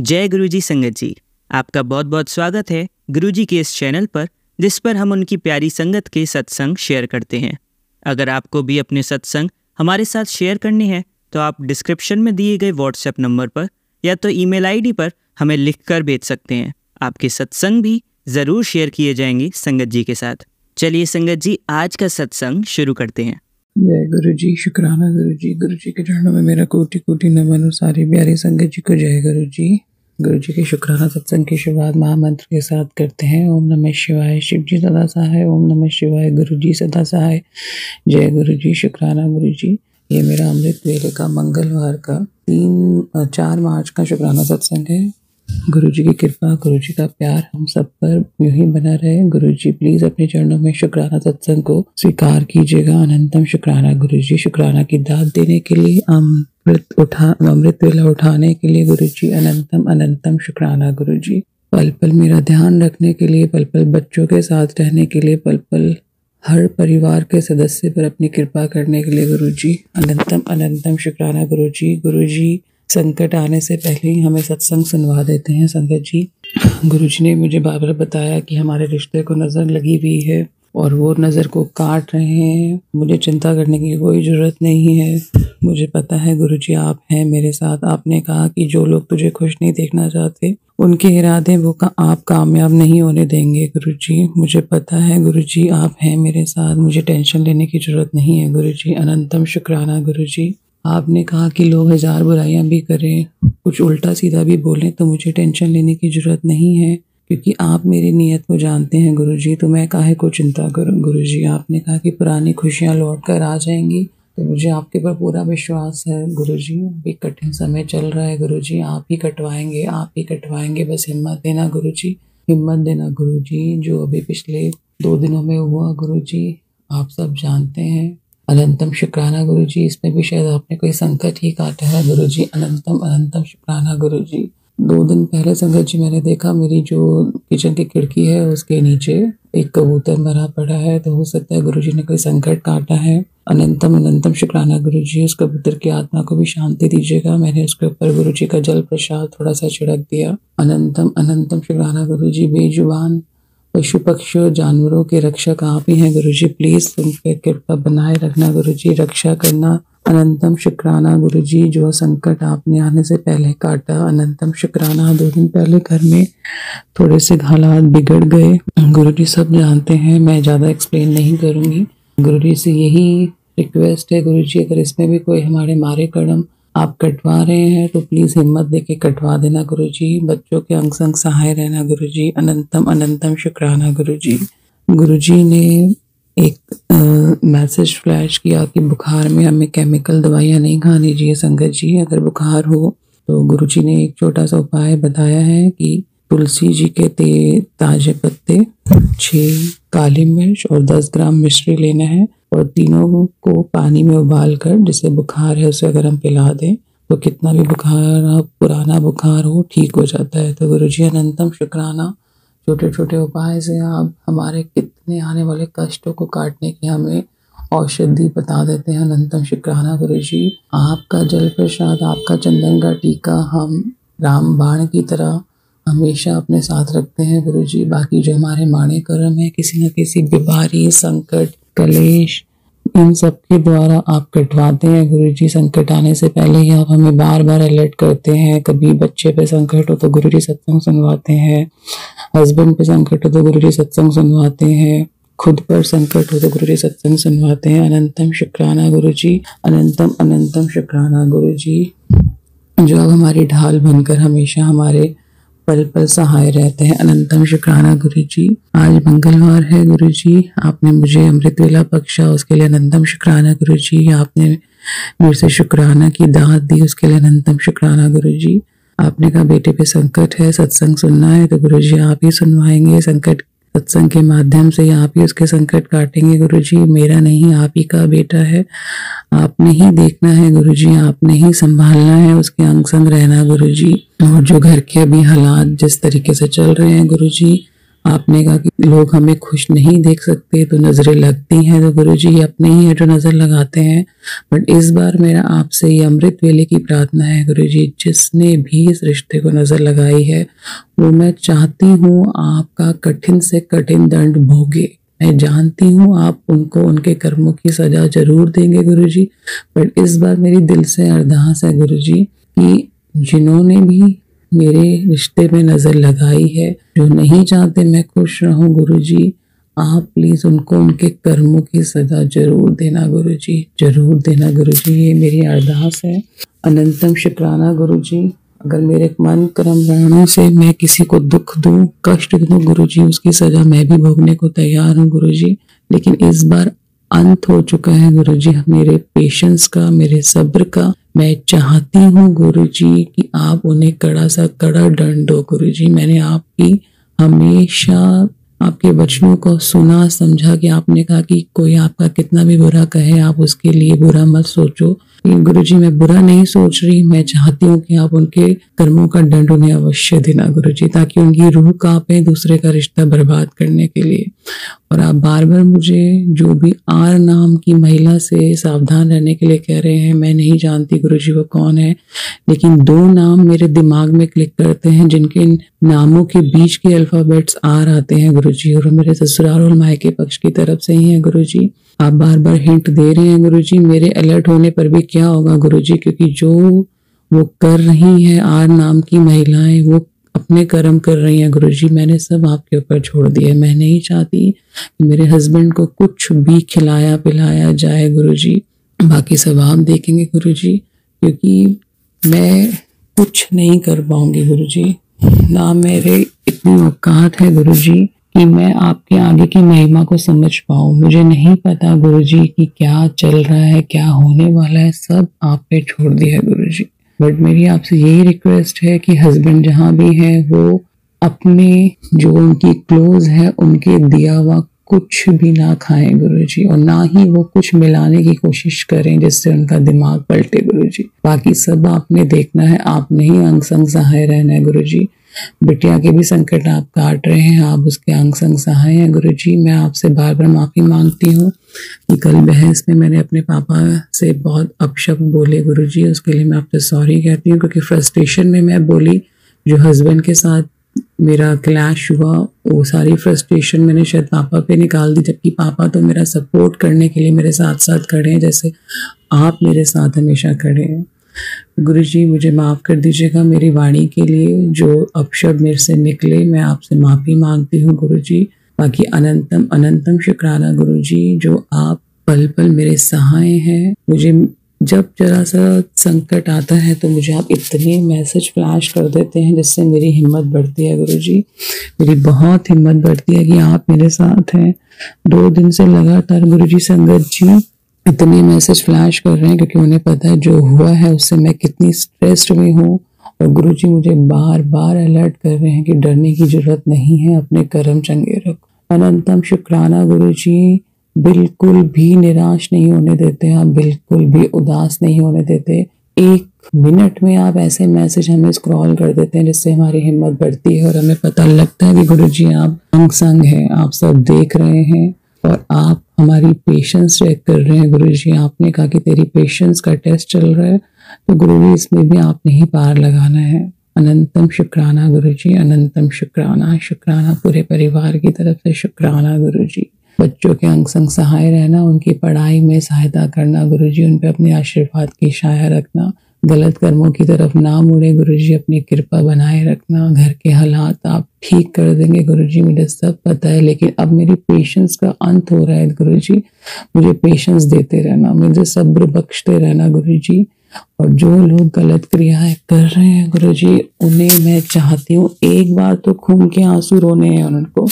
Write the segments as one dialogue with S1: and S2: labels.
S1: जय गुरुजी संगत जी, आपका बहुत बहुत स्वागत है गुरुजी के इस चैनल पर, जिस पर हम उनकी प्यारी संगत के सत्संग शेयर करते हैं। अगर आपको भी अपने सत्संग हमारे साथ शेयर करने हैं तो आप डिस्क्रिप्शन में दिए गए व्हाट्सएप नंबर पर या तो ईमेल आईडी पर हमें लिखकर भेज सकते हैं। आपके सत्संग भी ज़रूर शेयर किए जाएंगे संगत जी के साथ। चलिए संगत जी, आज का सत्संग शुरू करते हैं।
S2: जय गुरु जी, शुक्राना गुरु जी के चरणों में मेरा कोटि कोटि नमन और सारी प्यारी संगत जी को जय गुरु जी। गुरु जी के शुक्राना सत्संग की शुरुआत महामंत्र के साथ करते हैं। ओम नमः शिवाय, शिव जी सदा सहाय। ओम नमः शिवाय, गुरु जी सदा सहाय। जय गुरु जी, शुक्राना गुरु जी। ये मेरा अमृत वेले का मंगलवार का 4 मार्च का शुक्राना सत्संग है। गुरु जी की कृपा, गुरु जी का प्यार हम सब पर यूं ही बना रहे। गुरु जी प्लीज अपने चरणों में शुक्राना सत्संग को स्वीकार कीजिएगा। अनंतम शुक्राना गुरु जी, शुक्राना की दात देने के लिए, अमृत वेला उठाने के लिए गुरु जी अनंतम अनंतम शुक्राना गुरु जी। पल पल मेरा ध्यान रखने के लिए, पल पल बच्चों के साथ रहने के लिए, पल पल हर परिवार के सदस्य पर अपनी कृपा करने के लिए गुरु जी अनंतम अनंतम शुक्राना गुरु जी। गुरु जी संकट आने से पहले ही हमें सत्संग सुनवा देते हैं संगत जी। गुरु जी ने मुझे बार बार बताया कि हमारे रिश्ते को नज़र लगी हुई है और वो नज़र को काट रहे हैं। मुझे चिंता करने की कोई ज़रूरत नहीं है। मुझे पता है गुरु जी आप हैं मेरे साथ। आपने कहा कि जो लोग तुझे खुश नहीं देखना चाहते उनके इरादे आप कामयाब नहीं होने देंगे गुरु जी। मुझे पता है गुरु जी आप हैं मेरे साथ। मुझे टेंशन लेने की ज़रूरत नहीं है गुरु जी। अनंतम शुक्राना गुरु जी। आपने कहा कि लोग 1000 बुराइयां भी करें, कुछ उल्टा सीधा भी बोलें, तो मुझे टेंशन लेने की ज़रूरत नहीं है, क्योंकि आप मेरी नीयत को जानते हैं गुरु जी। तो मैं काहे को चिंता करूं गुरु जी। आपने कहा कि पुरानी खुशियां लौट कर आ जाएंगी, तो मुझे आपके पर पूरा विश्वास है गुरु जी। अभी कठिन समय चल रहा है गुरु जी, आप ही कटवाएंगे, आप ही कटवाएंगे। बस हिम्मत देना गुरु जी, हिम्मत देना गुरु जी। जो अभी पिछले 2 दिनों में हुआ गुरु जी आप सब जानते हैं। अनंतम शुक्राना गुरु जी। इसमें भी शायद आपने कोई संकट ही काटा है गुरु जी। अनंतम अनंतम शुक्राना गुरु जी। 2 दिन पहले संगत जी मैंने देखा मेरी जो किचन की खिड़की है उसके नीचे एक कबूतर मरा पड़ा है। तो हो सकता है गुरु जी ने कोई संकट काटा है। अनंतम अनंतम शुक्राना गुरु जी। उस कबूतर की आत्मा को भी शांति दीजिएगा। मैंने उसके ऊपर गुरु जी का जल प्रसाद थोड़ा सा छिड़क दिया। अनंतम अनंतम शुक्राना गुरु जी। बेजुबान पशु पक्षियों जानवरों के रक्षक आप ही हैं गुरु जी। प्लीज उन पे कृपा बनाए रखना गुरु जी, रक्षा करना। अनंतम शुक्राना गुरु जी। जो संकट आपने आने से पहले काटा, अनंतम शुक्राना। 2 दिन पहले घर में थोड़े से हालात बिगड़ गए गुरु जी, सब जानते हैं, मैं ज्यादा एक्सप्लेन नहीं करूंगी। गुरु जी से यही रिक्वेस्ट है गुरु जी, अगर इसमें भी कोई हमारे मारे कदम आप कटवा रहे हैं तो प्लीज हिम्मत देके कटवा देना गुरु जी। बच्चों के अंग संग सहाय रहना गुरु जी। अनंतम अनंतम शुक्राना गुरु जी। गुरु जी ने एक मैसेज फ्लैश किया कि बुखार में हमें केमिकल दवाइयाँ नहीं खानी चाहिए संगत जी। अगर बुखार हो तो गुरु जी ने एक छोटा सा उपाय बताया है कि तुलसी जी के ताजे पत्ते, 6 काली मिर्च और 10 ग्राम मिश्री लेना है और तीनों को पानी में उबाल कर, जिसे बुखार है उसे अगर हम पिला दें तो कितना भी बुखार, पुराना बुखार हो, ठीक हो जाता है। तो गुरु जी अनंतम शुक्राना। छोटे छोटे उपाय से आप हमारे कितने आने वाले कष्टों को काटने की हमें औषधि बता देते हैं। अनंतम शुक्राना गुरु जी। आपका जल प्रसाद, आपका चंदन का टीका हम राम बाण की तरह हमेशा अपने साथ रखते हैं गुरु जी। बाकी जो हमारे माड़े कर्म है, किसी न किसी बीमारी, संकट, कलेश, इन सब के द्वारा आप कटवाते हैं गुरु जी। संकट आने से पहले ही आप हमें बार बार अलर्ट करते हैं। कभी बच्चे पे संकट हो तो गुरु जी सत्संग सुनवाते हैं, हस्बैंड पे संकट हो तो गुरु जी सत्संग सुनवाते हैं, खुद पर संकट हो तो गुरु जी सत्संग सुनवाते हैं। अनंतम शुक्राना गुरु जी। अनंतम अनंतम शुक्राना गुरु जी। जो अब हमारी ढाल बनकर हमेशा हमारे पल पल सहाय रहते हैं। अनंतम शुक्राना गुरु जी। आज मंगलवार है गुरु जी, आपने मुझे अमृत वेला बख्शा, उसके लिए अनंतम शुक्राना गुरु जी। आपने मेरे से शुक्राना की दात दी, उसके लिए अनंतम शुक्राना गुरु जी। आपने कहा बेटे पे संकट है, सत्संग सुनना है, तो गुरु जी आप ही सुनवाएंगे। संकट सत्संग के माध्यम से आप ही उसके संकट काटेंगे गुरु जी। मेरा नहीं, आप ही का बेटा है, आपने ही देखना है गुरु जी, आपने ही संभालना है, उसके अंग संग रहना गुरु जी। और जो घर के अभी हालात जिस तरीके से चल रहे हैं गुरु जी, आपने कहा कि लोग हमें खुश नहीं देख सकते तो नजरें लगती हैं, तो गुरुजी ये अपने ही है जो नजर लगाते हैं। बट इस बार मेरा आपसे ये अमृत वेले की प्रार्थना है गुरुजी, जिसने भी इस रिश्ते को नजर लगाई है वो मैं चाहती हूँ आपका कठिन से कठिन दंड भोगे। मैं जानती हूँ आप उनको उनके कर्मों की सजा जरूर देंगे गुरुजी, बट इस बार मेरी दिल से अरदास है गुरुजी कि जिन्होंने भी मेरे रिश्ते में नजर लगाई है, जो नहीं चाहते मैं खुश रहूं गुरुजी, आप प्लीज उनको उनके कर्मों की सजा जरूर देना गुरुजी, जरूर देना गुरुजी। ये मेरी अरदास है। अनंतम शुक्राना गुरुजी। अगर मेरे मन कर्म प्राणों से मैं किसी को दुख दूं, कष्ट दूं गुरुजी, उसकी सजा मैं भी भोगने को तैयार हूं गुरुजी। लेकिन इस बार अंत हो चुका है गुरुजी मेरे पेशेंस का, मेरे सब्र का। मैं चाहती हूँ गुरुजी कि आप उन्हें कड़ा सा कड़ा दंड दो गुरुजी। मैंने आपकी हमेशा आपके वचनों को सुना समझा कि आपने कहा कि कोई आपका कितना भी बुरा कहे आप उसके लिए बुरा मत सोचो। गुरुजी मैं बुरा नहीं सोच रही, मैं चाहती हूँ कि आप उनके कर्मों का दंड उन्हें अवश्य देना गुरुजी, ताकि उनकी रूह कांपे दूसरे का रिश्ता बर्बाद करने के लिए। और आप बार बार मुझे जो भी आर नाम की महिला से सावधान रहने के लिए कह रहे हैं, मैं नहीं जानती गुरुजी वो कौन है, लेकिन 2 नाम मेरे दिमाग में क्लिक करते हैं जिनके नामों के बीच के अल्फाबेट्स आर आते हैं गुरुजी, और मेरे ससुराल और मायके पक्ष की तरफ से ही है गुरुजी। आप बार बार हिंट दे रहे हैं गुरुजी, मेरे अलर्ट होने पर भी क्या होगा गुरुजी, क्योंकि जो वो कर रही है आर नाम की महिलाएं वो अपने कर्म कर रही हैं गुरुजी। मैंने सब आपके ऊपर छोड़ दिया। मैं नहीं चाहती कि मेरे हस्बैंड को कुछ भी खिलाया पिलाया जाए गुरुजी, बाकी सब आप देखेंगे गुरुजी, क्योंकि मैं कुछ नहीं कर पाऊंगी गुरुजी, ना मेरे इतनी औकात है गुरुजी कि मैं आपके आगे की महिमा को समझ पाऊं। मुझे नहीं पता गुरुजी कि क्या चल रहा है, क्या होने वाला है, सब आप पे छोड़ दिया है गुरुजी। बट मेरी आपसे यही रिक्वेस्ट है कि हस्बैंड जहाँ भी है वो अपने जो उनकी क्लोज है उनके दिया हुआ कुछ भी ना खाएं गुरुजी, और ना ही वो कुछ मिलाने की कोशिश करें जिससे उनका दिमाग पलटे गुरुजी। बाकी सब आपने देखना है, आपने ही अंग संग सहाय रहना है गुरुजी। बिटिया के भी संकट आप काट रहे हैं, आप उसके अंग संग सहाय हैं गुरुजी। मैं आपसे बार बार माफी मांगती हूँ कि कल बहस में मैंने अपने पापा से बहुत अपशब्द बोले गुरुजी, उसके लिए मैं आपसे सॉरी कहती हूँ, क्योंकि फ्रस्ट्रेशन में मैं बोली। जो हस्बैंड के साथ मेरा क्लैश हुआ वो सारी फ्रस्ट्रेशन मैंने शायद पापा पे निकाल दी, जबकि पापा तो मेरा सपोर्ट करने के लिए मेरे साथ साथ खड़े हैं, जैसे आप मेरे साथ हमेशा खड़े हैं गुरुजी। मुझे माफ़ कर दीजिएगा मेरी वाणी के लिए जो अपशब्द मेरे से निकले, मैं आपसे माफ़ी मांगती हूँ गुरुजी। बाकी अनंतम अनंतम शुक्राना गुरुजी, जो आप पल पल मेरे सहाय हैं। मुझे जब जरा सा संकट आता है तो मुझे आप इतने मैसेज फ्लैश कर देते हैं जिससे मेरी हिम्मत बढ़ती है गुरुजी, मेरी बहुत हिम्मत बढ़ती है कि आप मेरे साथ हैं। 2 दिन से लगातार गुरुजी संगत जी इतने मैसेज फ्लैश कर रहे हैं, क्योंकि उन्हें पता है जो हुआ है उससे मैं कितनी स्ट्रेस्ड में हूँ। और गुरुजी मुझे बार बार अलर्ट कर रहे हैं कि डरने की जरूरत नहीं है, अपने कर्म चंगे रखो। अनंतम शुक्राना गुरुजी, बिल्कुल भी निराश नहीं होने देते आप, बिल्कुल भी उदास नहीं होने देते। 1 मिनट में आप ऐसे मैसेज हमें स्क्रॉल कर देते हैं जिससे हमारी हिम्मत बढ़ती है और हमें पता लगता है कि गुरुजी आप अंग संग हैं, आप सब देख रहे हैं और आप हमारी पेशेंस चेक कर रहे हैं गुरुजी। आपने कहा कि तेरी पेशेंस का टेस्ट चल रहा है, तो गुरुजी इसमें भी आपने ही पार लगाना है। अनंतम शुक्राना गुरुजी, अनंतम शुक्राना। शुक्राना पूरे परिवार की तरफ से, शुक्राना गुरुजी। बच्चों के अंग संग सहाय रहना, उनकी पढ़ाई में सहायता करना गुरुजी, उन पे अपने आशीर्वाद की छाया रखना, गलत कर्मों की तरफ ना मुड़े गुरुजी, अपनी कृपा बनाए रखना। घर के हालात आप ठीक कर देंगे गुरुजी, मुझे सब पता है, लेकिन अब मेरी पेशेंस का अंत हो रहा है गुरुजी। मुझे पेशेंस देते रहना, मुझे सब्र बख्शते रहना गुरुजी। और जो लोग गलत क्रियाएं कर रहे हैं गुरुजी, उन्हें मैं चाहती हूँ एक बार तो खून के आंसू रोने हैं उनको,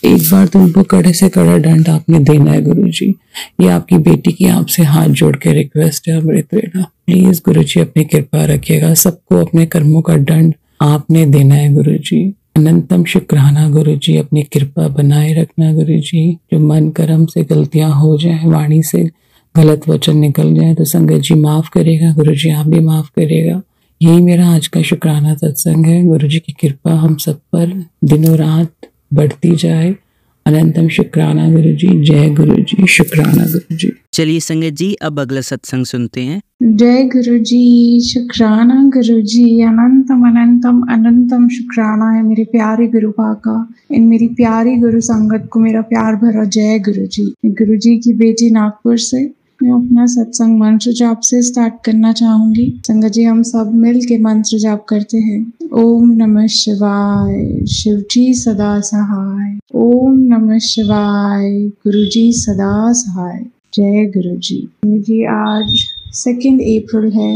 S2: एक बार तो उनको कड़े से कड़ा दंड आपने देना है गुरुजी। ये आपकी बेटी की आपसे हाथ जोड़ के रिक्वेस्ट है अमृत वेला, प्लीज गुरुजी अपनी कृपा रखिएगा, सबको अपने कर्मों का दंड आपने देना है गुरुजी। अनंतम शुक्राना गुरुजी, अपनी कृपा बनाए रखना गुरुजी। जो मन कर्म से गलतियां हो जाए, वाणी से गलत वचन निकल जाए तो संगत जी माफ करेगा गुरुजी, आप भी माफ करेगा। यही मेरा आज का शुक्राना सत्संग है। गुरुजी की कृपा हम सब पर दिनों रात बढ़ती जाए। अनंतम शुक्राना गुरु जी। जय गुरु जी। शुक्राना गुरु जी।
S1: चलिए संगत जी, अब अगला सत्संग सुनते हैं।
S3: जय गुरु जी। शुक्राना गुरु जी। अनंतम अनंतम अनंतम शुक्राना है मेरे प्यारे गुरु का, इन मेरी प्यारी गुरु संगत को मेरा प्यार भरा जय गुरु जी। गुरु जी की बेटी नागपुर से मैं अपना सत्संग मंत्र जाप से स्टार्ट करना चाहूंगी। संगत जी, हम सब मिल के मंत्र जाप करते हैं। ओम नमः शिवाय। शिव जी सदा सहाय। ओम नमः शिवाय। गुरु जी सदा सहाय। जय गुरु जी। जी आज 2 अप्रैल है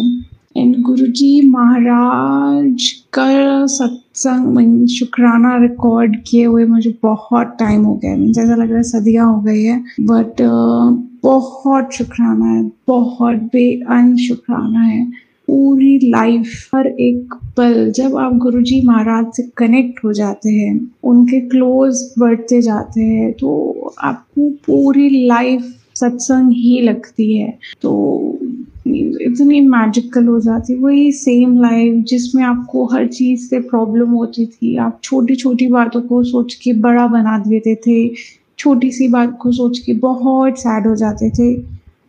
S3: एंड गुरु जी महाराज का सत्संग शुक्राना रिकॉर्ड किए हुए मुझे बहुत टाइम हो गया है। जैसा लग रहा है सदियां हो गई है, बट बहुत शुक्राना है, बहुत बेअंत शुक्राना है। पूरी लाइफ, हर एक पल जब आप गुरुजी महाराज से कनेक्ट हो जाते हैं, उनके क्लोज बढ़ते जाते हैं, तो आपको पूरी लाइफ सत्संग ही लगती है। तो इतनी मैजिकल हो जाती है। वही सेम लाइफ जिसमें आपको हर चीज से प्रॉब्लम होती थी, आप छोटी छोटी बातों को सोच के बड़ा बना देते थे, छोटी सी बात को सोच के बहुत सैड हो जाते थे।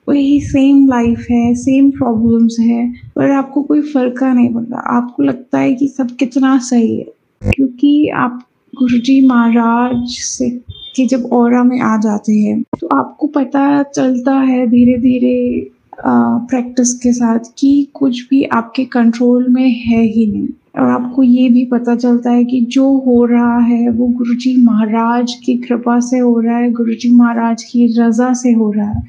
S3: वही सेम लाइफ है, सेम प्रॉब्लम्स है, पर आपको कोई फर्क नहीं पड़ता। आपको लगता है कि सब कितना सही है, क्योंकि आप गुरुजी महाराज से कि जब ऑरा में आ जाते हैं तो आपको पता चलता है धीरे धीरे प्रैक्टिस के साथ कि कुछ भी आपके कंट्रोल में है ही नहीं। और आपको ये भी पता चलता है कि जो हो रहा है वो गुरुजी महाराज की कृपा से हो रहा है, गुरुजी महाराज की रजा से हो रहा है।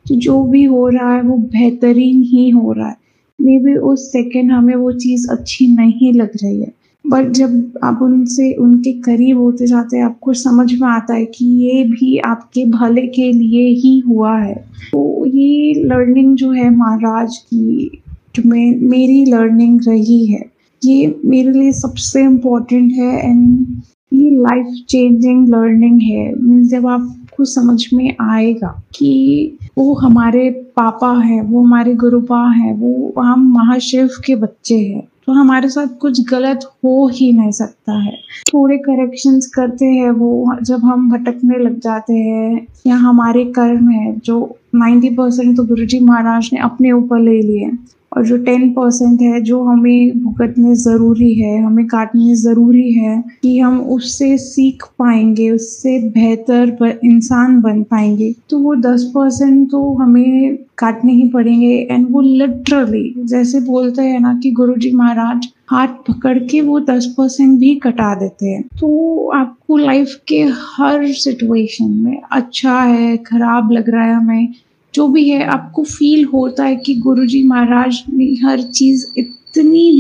S3: तो जो भी हो रहा है वो बेहतरीन ही हो रहा है। मे बी उस सेकंड हमें वो चीज़ अच्छी नहीं लग रही है, बट जब आप उनसे उनके करीब होते जाते हैं आपको समझ में आता है कि ये भी आपके भले के लिए ही हुआ है। तो ये लर्निंग जो है महाराज की, जो मेरी लर्निंग रही है, ये मेरे लिए सबसे इम्पोर्टेंट है एंड ये लाइफ चेंजिंग लर्निंग है। जब आपको समझ में आएगा कि वो हमारे पापा हैं, वो हमारे गुरुपा हैं, वो हम महाशिव के बच्चे हैं, तो हमारे साथ कुछ गलत हो ही नहीं सकता है। थोड़े करेक्शंस करते हैं वो जब हम भटकने लग जाते हैं, या हमारे कर्म है जो 90% तो गुरुजी महाराज ने अपने ऊपर ले लिए, और जो 10% है जो हमें भुगतने ज़रूरी है, हमें काटने ज़रूरी है कि हम उससे सीख पाएंगे, उससे बेहतर इंसान बन पाएंगे। तो वो 10% तो हमें काटने ही पड़ेंगे। एंड वो लिटरली जैसे बोलते हैं ना कि गुरुजी महाराज हाथ पकड़ के वो 10% भी कटा देते हैं। तो आपको लाइफ के हर सिचुएशन में, अच्छा है खराब लग रहा है हमें, जो भी है, आपको फील होता है कि गुरुजी महाराज ने हर चीज़ इतनी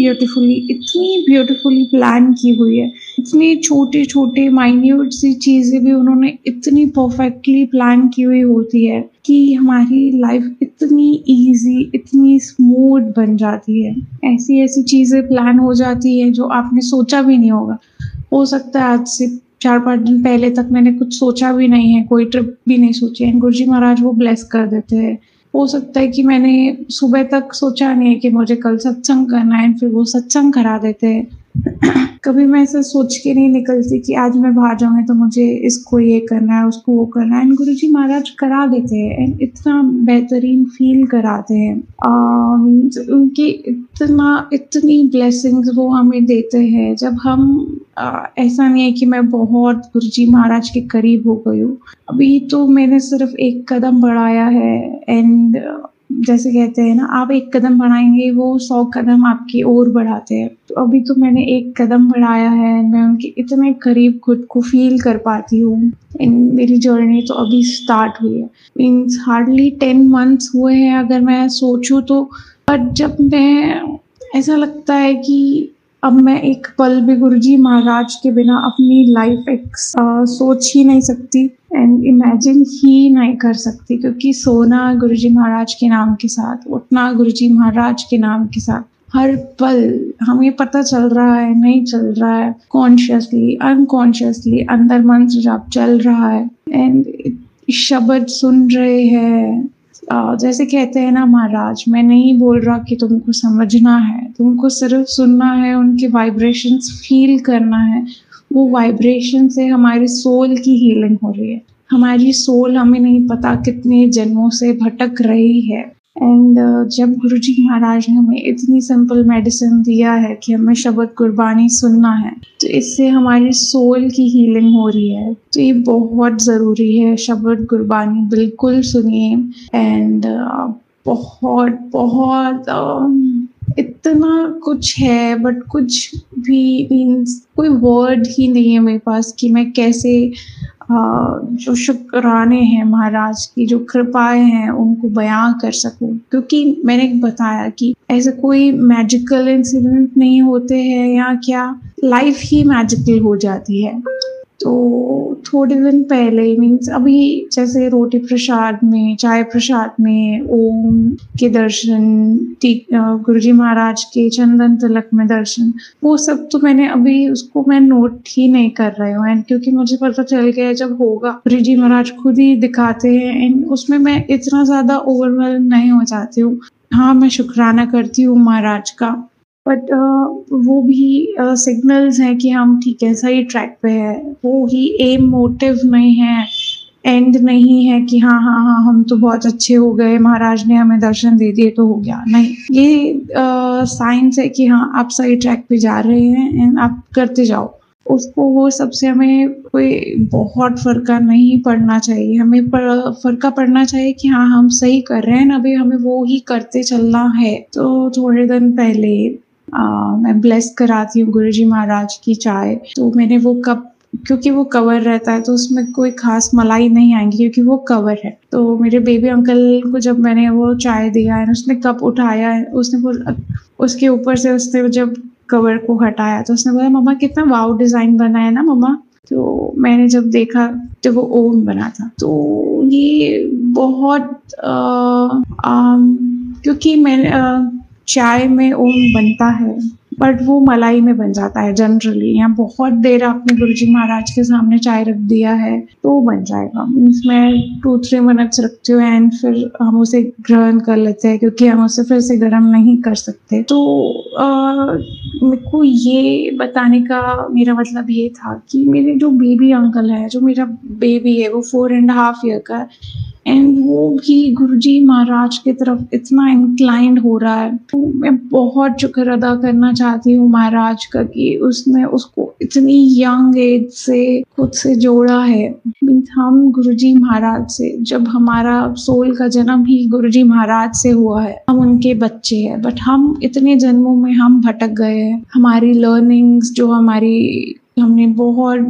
S3: ब्यूटीफुली प्लान की हुई है। इतने छोटे छोटे माइन्यूट सी चीज़ें भी उन्होंने इतनी परफेक्टली प्लान की हुई होती है कि हमारी लाइफ इतनी इजी, इतनी स्मूथ बन जाती है। ऐसी ऐसी चीज़ें प्लान हो जाती है जो आपने सोचा भी नहीं होगा। हो सकता है आज से 4-5 दिन पहले तक मैंने कुछ सोचा भी नहीं है, कोई ट्रिप भी नहीं सोची है, गुरुजी महाराज वो ब्लेस कर देते हैं। हो सकता है कि मैंने सुबह तक सोचा नहीं है कि मुझे कल सत्संग करना है, फिर वो सत्संग करा देते हैं। कभी मैं ऐसा सोच के नहीं निकलती कि आज मैं बाहर जाऊंगी तो मुझे इसको ये करना है, उसको वो करना है, एंड गुरुजी महाराज करा देते हैं एंड इतना बेहतरीन फील कराते हैं। उनकी इतनी ब्लेसिंग्स वो हमें देते हैं। जब हम ऐसा नहीं है कि मैं बहुत गुरुजी महाराज के करीब हो गई हूँ, अभी तो मैंने सिर्फ एक कदम बढ़ाया है। एंड जैसे कहते हैं ना, आप एक कदम बढ़ाएंगे वो 100 कदम आपकी ओर बढ़ाते हैं। तो अभी तो मैंने एक कदम बढ़ाया है, मैं उनके इतने करीब खुद को फील कर पाती हूँ। मेरी जर्नी तो अभी स्टार्ट हुई है, मीन्स हार्डली 10 मंथ्स हुए हैं अगर मैं सोचूं तो। बट जब मैं, ऐसा लगता है कि अब मैं एक पल भी गुरुजी महाराज के बिना अपनी लाइफ सोच ही नहीं सकती एंड इमेजिन ही नहीं कर सकती, क्योंकि सोना गुरुजी महाराज के नाम के साथ, उठना गुरुजी महाराज के नाम के साथ, हर पल हमें पता चल रहा है नहीं चल रहा है, कॉन्शियसली अनकॉन्शियसली अंदर मंत्र जाप चल रहा है एंड शब्द सुन रहे हैं। जैसे कहते हैं ना महाराज, मैं नहीं बोल रहा कि तुमको समझना है, तुमको सिर्फ सुनना है, उनके वाइब्रेशंस फील करना है, वो वाइब्रेशन से हमारी सोल की हीलिंग हो रही है। हमारी सोल हमें नहीं पता कितने जन्मों से भटक रही है। एंड जब गुरुजी महाराज ने हमें इतनी सिंपल मेडिसिन दिया है कि हमें शब्द गुरबानी सुनना है, तो इससे हमारी सोल की हीलिंग हो रही है। तो ये बहुत ज़रूरी है, शब्द गुरबानी बिल्कुल सुनिए। एंड बहुत बहुत इतना कुछ है, बट कुछ भी मीन्स कोई वर्ड ही नहीं है मेरे पास कि मैं कैसे जो शुक्राने हैं महाराज की, जो कृपाएं हैं, उनको बयां कर सकूं। क्योंकि मैंने बताया कि ऐसा कोई मैजिकल इंसिडेंट नहीं होते हैं या क्या, लाइफ ही मैजिकल हो जाती है। तो थोड़े दिन पहले मीन्स अभी जैसे रोटी प्रसाद में, चाय प्रसाद में ओम के दर्शन, गुरुजी महाराज के चंदन तिलक में दर्शन, वो सब तो मैंने अभी उसको मैं नोट ही नहीं कर रही हूँ। एंड क्योंकि मुझे पता चल गया जब होगा गुरुजी महाराज खुद ही दिखाते हैं, एंड उसमें मैं इतना ज़्यादा ओवरवेल्म नहीं हो जाती हूँ। हाँ, मैं शुक्राना करती हूँ महाराज का, बट वो भी सिग्नल्स हैं कि हम ठीक है, सही ट्रैक पे है। वो ही एम मोटिव नहीं है, एंड नहीं है कि हाँ हाँ हाँ हम तो बहुत अच्छे हो गए, महाराज ने हमें दर्शन दे दिए तो हो गया। नहीं, ये साइंस है कि हाँ आप सही ट्रैक पे जा रहे हैं एंड आप करते जाओ उसको। वो सबसे हमें कोई बहुत फर्का नहीं पड़ना चाहिए, हमें फर्का पड़ना चाहिए कि हाँ हम सही कर रहे हैं ना, अभी हमें वो ही करते चलना है। तो थोड़े दिन पहले मैं ब्लेस कराती हूँ गुरुजी महाराज की चाय, तो मैंने वो कप, क्योंकि वो कवर रहता है तो उसमें कोई खास मलाई नहीं आएंगी क्योंकि वो कवर है। तो मेरे बेबी अंकल को जब मैंने वो चाय दिया है, उसने कप उठाया है, उसने उसके ऊपर से उसने जब कवर को हटाया तो उसने बोला मम्मा कितना वाव डिजाइन बना है ना मम्मा। तो मैंने जब देखा तो वो ओम बना था। तो ये बहुत क्योंकि मैं चाय में ओम बनता है बट वो मलाई में बन जाता है जनरली। यहाँ बहुत देर आपने गुरुजी महाराज के सामने चाय रख दिया है तो बन जाएगा। मीन्स मैं 2-3 मिनट्स रखती हूँ एंड फिर हम उसे ग्रहण कर लेते हैं क्योंकि हम उसे फिर से गर्म नहीं कर सकते। तो मेरे को ये बताने का मेरा मतलब ये था कि मेरे जो बेबी अंकल है, जो मेरा बेबी है वो 4.5 ईयर का है एंड वो भी गुरुजी महाराज की तरफ इतना इंक्लाइंड हो रहा है। तो मैं बहुत शुक्र अदा करना चाहती हूँ महाराज का कि उसने उसको इतनी यंग एज से खुद से जोड़ा है। हम गुरुजी महाराज से, जब हमारा सोल का जन्म ही गुरुजी महाराज से हुआ है, हम उनके बच्चे हैं, बट हम इतने जन्मों में हम भटक गए हैं। हमारी लर्निंग्स जो हमने बहुत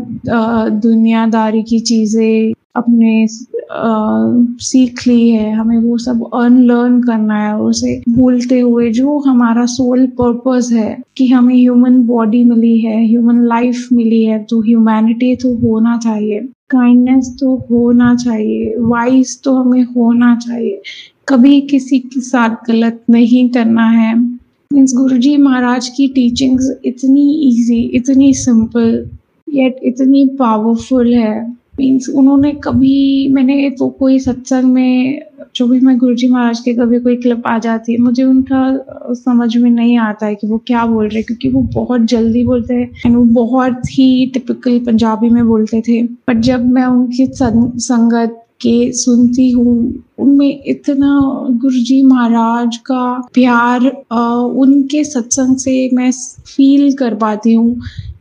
S3: दुनियादारी की चीजें अपने सीख ली है, हमें वो सब अनलर्न करना है, उसे भूलते हुए जो हमारा सोल पर्पस है कि हमें ह्यूमन बॉडी मिली है, ह्यूमन लाइफ मिली है, तो ह्यूमैनिटी तो होना चाहिए, काइंडनेस तो होना चाहिए, वाइज तो हमें होना चाहिए, कभी किसी के साथ गलत नहीं करना है। मीन्स गुरुजी महाराज की टीचिंग्स इतनी इजी, इतनी सिंपल येट इतनी पावरफुल है। मीन्स उन्होंने कभी, मैंने तो कोई सत्संग में जो भी मैं गुरुजी महाराज के कभी कोई क्लिप आ जाती है, मुझे उनका समझ में नहीं आता है कि वो क्या बोल रहे, क्योंकि वो बहुत जल्दी बोलते हैं एंड वो बहुत ही टिपिकल पंजाबी में बोलते थे। बट जब मैं उनकी संगत के सुनती हूँ, उनमें इतना गुरुजी महाराज का प्यार उनके सत्संग से मैं फील कर पाती हूँ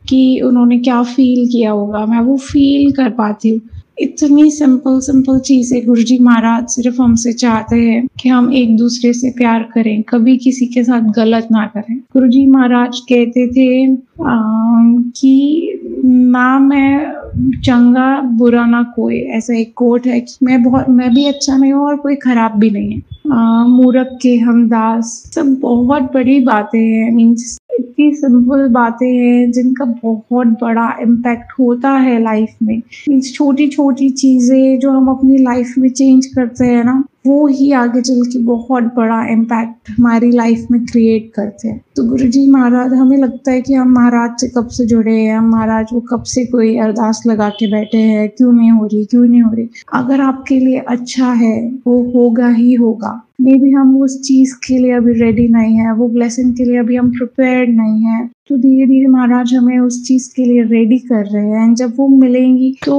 S3: कि उन्होंने क्या फील किया होगा, मैं वो फील कर पाती हूँ। इतनी सिंपल चीजें गुरुजी महाराज सिर्फ हमसे चाहते हैं कि हम एक दूसरे से प्यार करें, कभी किसी के साथ गलत ना करें। गुरुजी महाराज कहते थे कि ना मैं चंगा बुरा ना कोई, ऐसा एक कोट है कि मैं भी अच्छा नहीं हूँ और कोई खराब भी नहीं है। मूरख के हम दास, सब बहुत बड़ी बातें हैं। मीन्स इतनी सिंपल बातें हैं जिनका बहुत बड़ा इम्पैक्ट होता है लाइफ में। मीन्स छोटी छोटी चीजें जो हम अपनी लाइफ में चेंज करते हैं ना, वो ही आगे चल के बहुत बड़ा इम्पैक्ट हमारी लाइफ में क्रिएट करते हैं। तो गुरुजी महाराज, हमें लगता है कि हम महाराज से कब से जुड़े हैं, हम महाराज वो कब से कोई अरदास लगा के बैठे हैं, क्यों नहीं हो रही। अगर आपके लिए अच्छा है वो होगा ही होगा। मे बी हम उस चीज के लिए अभी रेडी नहीं है, वो ब्लेसिंग के लिए अभी हम प्रिपेयर्ड नहीं है, तो धीरे धीरे महाराज हमें उस चीज़ के लिए रेडी कर रहे हैं, एंड जब वो मिलेंगी तो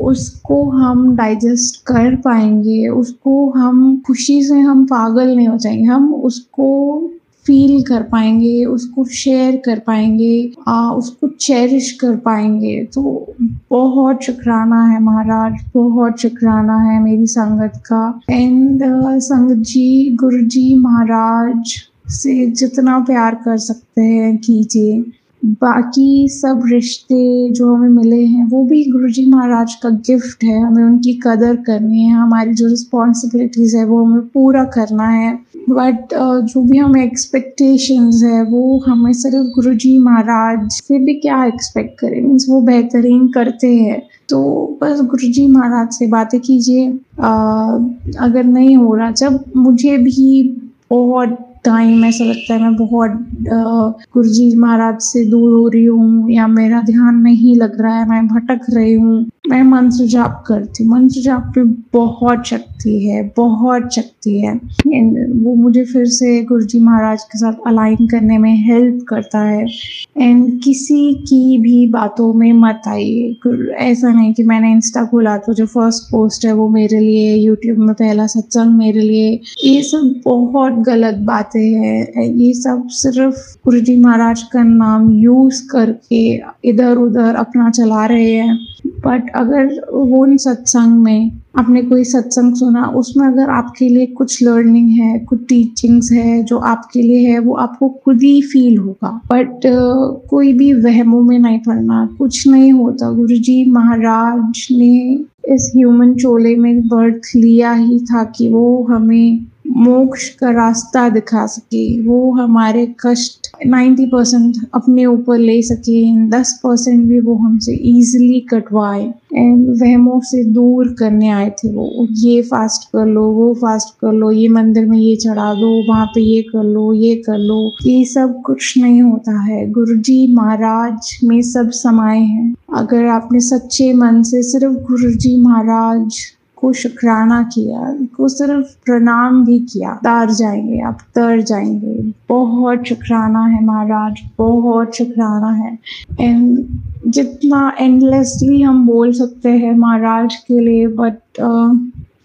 S3: उसको हम डाइजेस्ट कर पाएंगे, उसको हम खुशी से हम पागल नहीं हो जाएंगे, हम उसको फील कर पाएंगे, उसको शेयर कर पाएंगे, उसको चेरिश कर पाएंगे। तो बहुत शुक्राना है महाराज, बहुत शुक्राना है मेरी संगत का। एंड संगत जी, गुरु जी महाराज से जितना प्यार कर सकते हैं कीजिए। बाकी सब रिश्ते जो हमें मिले हैं वो भी गुरुजी महाराज का गिफ्ट है, हमें उनकी कदर करनी है, हमारी जो रिस्पॉन्सिबिलिटीज़ है वो हमें पूरा करना है। बट जो भी हमें एक्सपेक्टेशंस है वो हमें सिर्फ गुरुजी महाराज से भी क्या एक्सपेक्ट करें, मीन्स वो बेहतरीन करते हैं। तो बस गुरुजी महाराज से बातें कीजिए। अगर नहीं हो रहा, जब मुझे भी बहुत टाइम ऐसा लगता है मैं बहुत गुरुजी महाराज से दूर हो रही हूँ या मेरा ध्यान नहीं लग रहा है, मैं भटक रही हूँ, मैं मंत्र जाप करती हूँ। मंत्र जाप पे बहुत शक्ति है, बहुत शक्ति है। वो मुझे फिर से गुरुजी महाराज के साथ अलाइन करने में हेल्प करता है। एंड किसी की भी बातों में मत आइए। ऐसा नहीं कि मैंने इंस्टा खोला तो जो फर्स्ट पोस्ट है वो मेरे लिए, यूट्यूब में पहला सत्संग मेरे लिए, ये सब बहुत गलत बातें हैं। ये सब सिर्फ गुरुजी महाराज का नाम यूज करके इधर उधर अपना चला रहे हैं। बट अगर वो उन सत्संग में आपने कोई सत्संग सुना, उसमें अगर आपके लिए कुछ लर्निंग है, कुछ टीचिंग्स है जो आपके लिए है, वो आपको खुद ही फील होगा। बट कोई भी वहमों में नहीं पड़ना, कुछ नहीं होता। गुरुजी महाराज ने इस ह्यूमन चोले में बर्थ लिया ही था कि वो हमें मोक्ष का रास्ता दिखा सके, वो हमारे कष्ट 90% अपने ऊपर ले सके, 10% भी वो हमसे इजीली कटवाए। एंड वहमों से दूर करने आए थे वो। ये फास्ट कर लो, वो फास्ट कर लो, ये मंदिर में ये चढ़ा दो, वहाँ पे ये कर लो, ये कर लो। ये सब कुछ नहीं होता है। गुरुजी महाराज में सब समाये हैं। अगर आपने सच्चे मन से सिर्फ गुरुजी महाराज को शुक्राना किया, को सिर्फ प्रणाम भी किया, तार जाएंगे, आप तर जाएंगे। बहुत शुक्राना है महाराज, बहुत शुक्राना है। एंड जितना एंडलेसली हम बोल सकते हैं महाराज के लिए, बट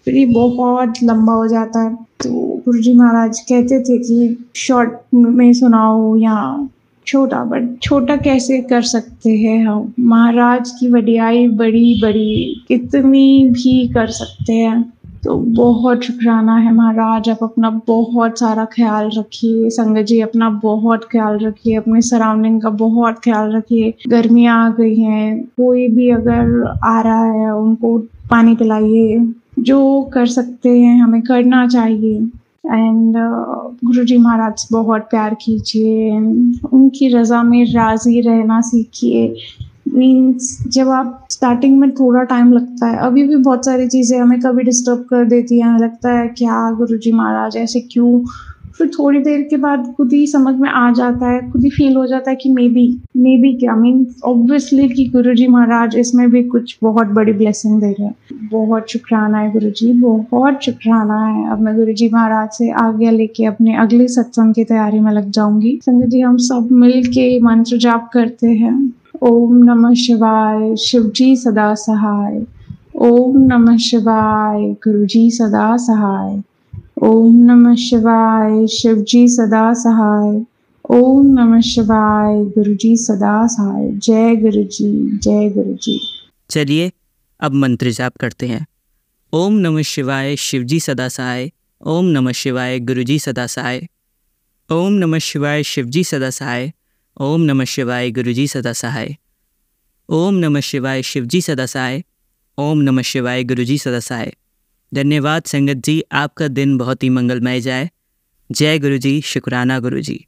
S3: फिर ये बहुत लंबा हो जाता है। तो गुरुजी महाराज कहते थे कि शॉर्ट में सुनाओ या छोटा, बट छोटा कैसे कर सकते हैं हम? महाराज की वडियाई बड़ी बड़ी कितनी भी कर सकते हैं। तो बहुत शुक्राना है महाराज। आप अपना बहुत सारा ख्याल रखिए। संगत जी अपना बहुत ख्याल रखिए, अपने सराउंडिंग का बहुत ख्याल रखिए। गर्मियाँ आ गई हैं, कोई भी अगर आ रहा है उनको पानी पिलाइए। जो कर सकते हैं हमें करना चाहिए। एंड गुरुजी महाराज से बहुत प्यार कीजिए, उनकी रज़ा में राज़ी रहना सीखिए। मीन्स जब आप स्टार्टिंग में थोड़ा टाइम लगता है, अभी भी बहुत सारी चीज़ें हमें कभी डिस्टर्ब कर देती हैं, लगता है क्या गुरुजी महाराज ऐसे क्यों। फिर थोड़ी देर के बाद खुद ही समझ में आ जाता है, खुद ही फील हो जाता है कि मे बी क्या, मीन्स ऑब्वियसली कि गुरुजी महाराज इसमें भी कुछ बहुत बड़ी ब्लेसिंग दे रहे हैं। बहुत शुक्राना है गुरुजी, बहुत शुक्राना है। अब मैं गुरुजी महाराज से आगे लेके अपने अगले सत्संग की तैयारी में लग जाऊंगी। संगत जी हम सब मिल के मंत्र जाप करते हैं। ओम नमः शिवाय, शिवजी सदा सहाय। ओम नमः शिवाय, गुरुजी सदा सहाय। ओम नमः शिवाय, शिवजी सदा सहाय। ओम नमः शिवाय, गुरुजी सदा सहाय। जय गुरुजी, जय गुरुजी।
S1: चलिए अब मंत्र जाप करते हैं। ओम नमः शिवाय, शिवजी सदा सहाय। ओम नमः शिवाय, गुरुजी सदा सहाय। ओम नमः शिवाय, शिवजी सदा सहाय। ओम नमः शिवाय, गुरुजी सदा सहाय। ओम नमः शिवाय, शिवजी सदा सहाय। ओम नमः शिवाय, गुरुजी सदा सहाय। धन्यवाद संगत जी, आपका दिन बहुत ही मंगलमय जाए। जय गुरुजी, शुक्राना गुरुजी।